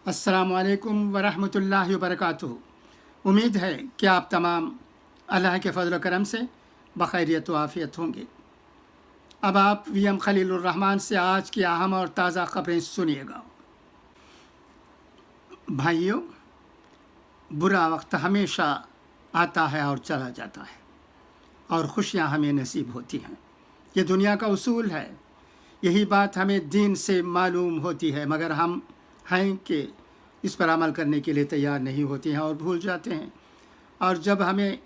अस्सलामु अलैकुम वरहमतुल्लाहि वबरकातुहू। उम्मीद है कि आप तमाम अल्लाह के फ़ज़ल व करम से बखैरियत व आफ़ियत होंगे। अब आप वीएम खलीलुर रहमान से आज की अहम और ताज़ा खबरें सुनिएगा। भाइयों, बुरा वक्त हमेशा आता है और चला जाता है और खुशियाँ हमें नसीब होती हैं। ये दुनिया का उसूल है। यही बात हमें दीन से मालूम होती है, मगर हम हैं कि इस पर अमल करने के लिए तैयार नहीं होते हैं और भूल जाते हैं। और जब हमें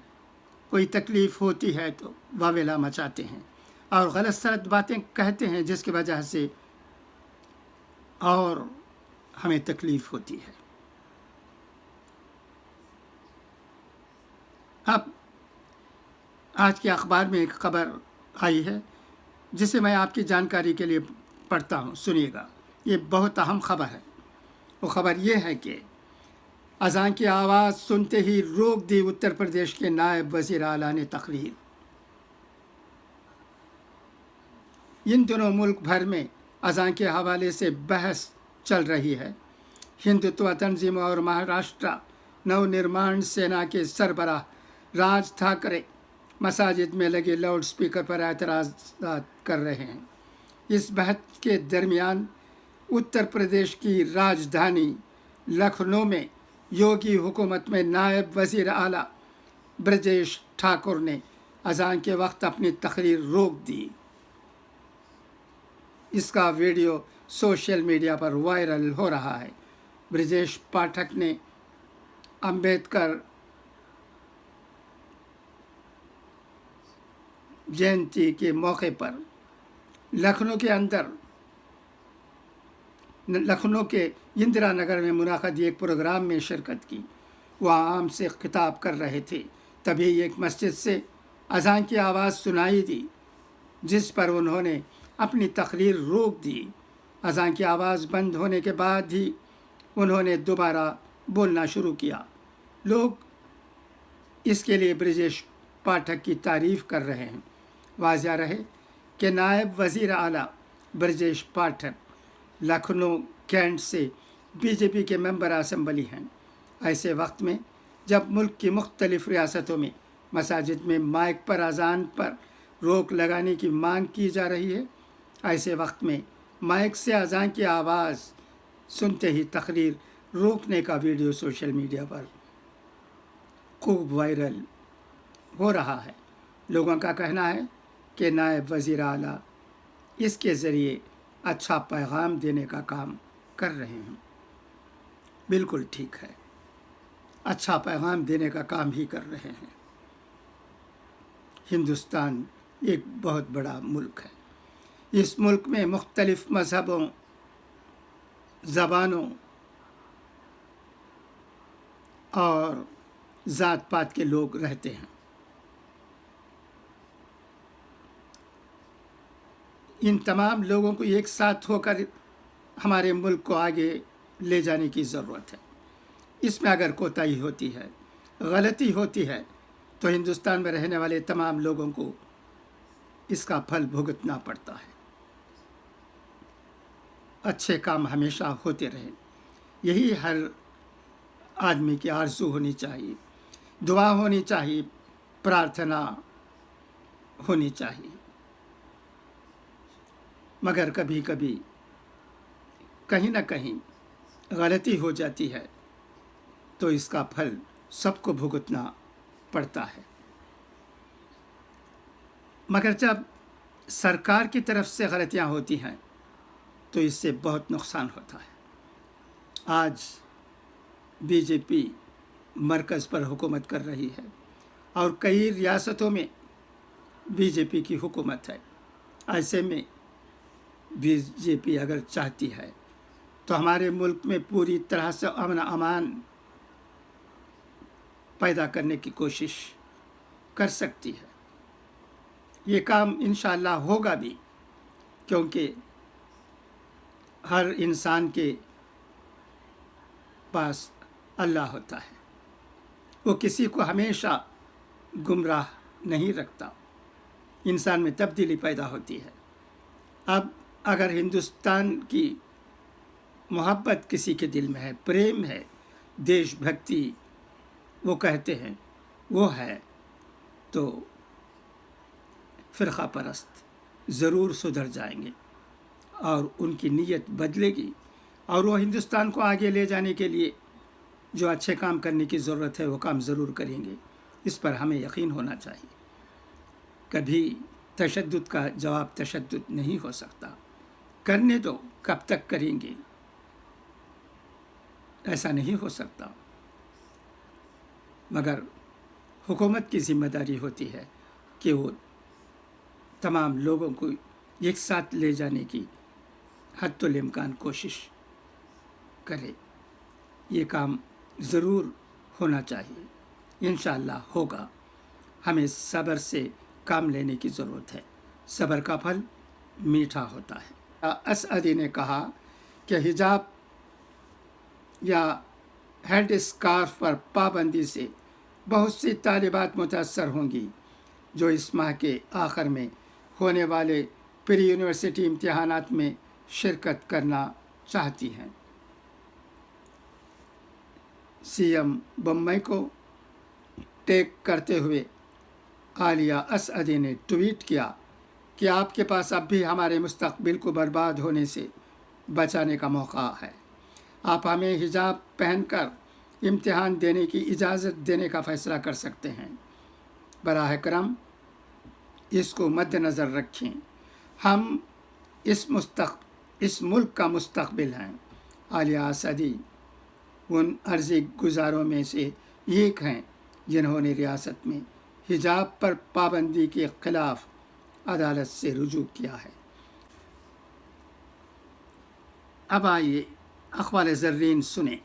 कोई तकलीफ़ होती है तो वावेला मचाते हैं और गलत सलत बातें कहते हैं, जिसकी वजह से और हमें तकलीफ़ होती है। अब आज के अखबार में एक खबर आई है जिसे मैं आपकी जानकारी के लिए पढ़ता हूँ, सुनिएगा। ये बहुत अहम खबर है। वो खबर ये है कि अज़ान की आवाज़ सुनते ही रोक दी उत्तर प्रदेश के नायब वज़ीर आला ने तकरीर। इन दिनों मुल्क भर में अज़ान के हवाले से बहस चल रही है। हिंदुत्व तंजीम और महाराष्ट्र नवनिर्माण सेना के सरबराह राज ठाकरे मसाजिद में लगे लाउड स्पीकर पर एतराज़ात कर रहे हैं। इस बहस के दरमियान उत्तर प्रदेश की राजधानी लखनऊ में योगी हुकूमत में नायब वज़ीर आला ब्रजेश ठाकुर ने अज़ान के वक्त अपनी तकरीर रोक दी। इसका वीडियो सोशल मीडिया पर वायरल हो रहा है। ब्रजेश पाठक ने अंबेडकर जयंती के मौके पर लखनऊ के इंदिरा नगर में मुनाक़िद एक प्रोग्राम में शिरकत की। वहाँ आम से खिताब कर रहे थे, तभी एक मस्जिद से अज़ान की आवाज़ सुनाई दी, जिस पर उन्होंने अपनी तकरीर रोक दी। अज़ान की आवाज़ बंद होने के बाद ही उन्होंने दोबारा बोलना शुरू किया। लोग इसके लिए ब्रजेश पाठक की तारीफ़ कर रहे हैं। वाज़िह रहे कि नायब वज़ीर आला ब्रजेश पाठक लखनऊ कैंट से बीजेपी के मेंबर असम्बली हैं। ऐसे वक्त में जब मुल्क की मुख्तलिफ़ रियासतों में मसाजिद में माइक पर अज़ान पर रोक लगाने की मांग की जा रही है, ऐसे वक्त में माइक से अज़ान की आवाज़ सुनते ही तकरीर रोकने का वीडियो सोशल मीडिया पर खूब वायरल हो रहा है। लोगों का कहना है कि नायब वज़ीर आला इसके ज़रिए अच्छा पैगाम देने का काम कर रहे हैं। बिल्कुल ठीक है, अच्छा पैगाम देने का काम ही कर रहे हैं। हिंदुस्तान एक बहुत बड़ा मुल्क है। इस मुल्क में मुख्तलिफ़ मज़हबों, ज़बानों और ज़ात पात के लोग रहते हैं। इन तमाम लोगों को एक साथ होकर हमारे मुल्क को आगे ले जाने की ज़रूरत है। इसमें अगर कोताही होती है, गलती होती है, तो हिंदुस्तान में रहने वाले तमाम लोगों को इसका फल भुगतना पड़ता है। अच्छे काम हमेशा होते रहें, यही हर आदमी की आरज़ू होनी चाहिए। दुआ होनी चाहिए, प्रार्थना होनी चाहिए। मगर कभी कभी कहीं ना कहीं गलती हो जाती है तो इसका फल सबको भुगतना पड़ता है। मगर जब सरकार की तरफ से गलतियां होती हैं तो इससे बहुत नुकसान होता है। आज बीजेपी मरकज़ पर हुकूमत कर रही है और कई रियासतों में बीजेपी की हुकूमत है। ऐसे में बीजेपी अगर चाहती है तो हमारे मुल्क में पूरी तरह से अमन अमान पैदा करने की कोशिश कर सकती है। ये काम इंशाअल्लाह होगा भी, क्योंकि हर इंसान के पास अल्लाह होता है। वो किसी को हमेशा गुमराह नहीं रखता। इंसान में तब्दीली पैदा होती है। अब अगर हिंदुस्तान की محبت کسی کے دل میں ہے، پریم ہے، دیش بھکتی وہ کہتے ہیں وہ ہے، تو فرقہ پرست ضرور سدھر جائیں گے اور ان کی نیت بدلے گی، اور وہ ہندوستان کو آگے لے جانے کے لیے جو اچھے کام کرنے کی ضرورت ہے وہ کام ضرور کریں گے۔ اس پر ہمیں یقین ہونا چاہیے۔ کبھی تشدد کا جواب تشدد نہیں ہو سکتا۔ کرنے دو، کب تک کریں گے؟ ایسا نہیں ہو سکتا، مگر حکومت کی ذمہ داری ہوتی ہے کہ وہ تمام لوگوں کو ایک ساتھ لے جانے کی حتی الامکان کوشش کرے۔ یہ کام ضرور ہونا چاہیے، انشاءاللہ ہوگا۔ ہمیں صبر سے کام لینے کی ضرورت ہے، صبر کا پھل میٹھا ہوتا ہے۔ اسعدی نے کہا کہ حجاب یا ہیڈ اسکارف پر پابندی سے بہت سی طالبات متاثر ہوں گی جو اس ماہ کے آخر میں ہونے والے پری یونیورسٹی امتحانات میں شرکت کرنا چاہتی ہیں۔ سی ایم بمبئی کو ٹیگ کرتے ہوئے عالیہ اسعدی نے ٹویٹ کیا کہ آپ کے پاس اب بھی ہمارے مستقبل کو برباد ہونے سے بچانے کا موقع ہے۔ آپ ہمیں حجاب پہن کر امتحان دینے کی اجازت دینے کا فیصلہ کر سکتے ہیں۔ براہ کرم اس کو مد نظر رکھیں۔ ہم اس ملک کا مستقبل ہیں۔ عالیہ اسعدی ان عرضی گزاروں میں سے ایک ہیں جنہوں نے ریاست میں حجاب پر پابندی کے خلاف عدالت سے رجوع کیا ہے۔ اب آئیے اقوال زرین سنیں۔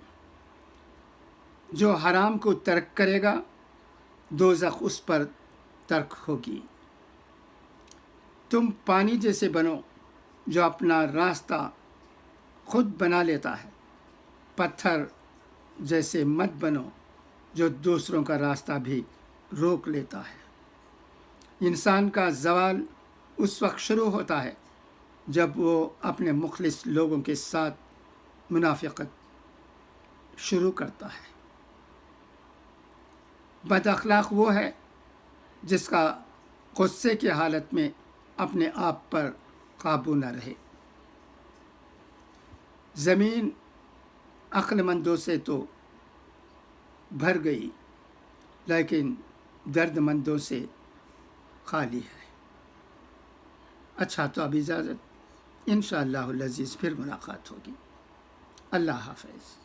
جو حرام کو ترک کرے گا دوزخ اس پر ترک ہوگی۔ تم پانی جیسے بنو جو اپنا راستہ خود بنا لیتا ہے، پتھر جیسے مت بنو جو دوسروں کا راستہ بھی روک لیتا ہے۔ انسان کا زوال اس وقت شروع ہوتا ہے جب وہ اپنے مخلص لوگوں کے ساتھ منافقت شروع کرتا ہے۔ بد اخلاق وہ ہے جس کا غصے کی حالت میں اپنے آپ پر قابو نہ رہے۔ زمین عقل مندوں سے تو بھر گئی لیکن درد مندوں سے خالی ہے۔ اچھا، تو اب اجازت، انشاءاللہ العزیز پھر ملاقات ہوگی۔ اللہ حافظ۔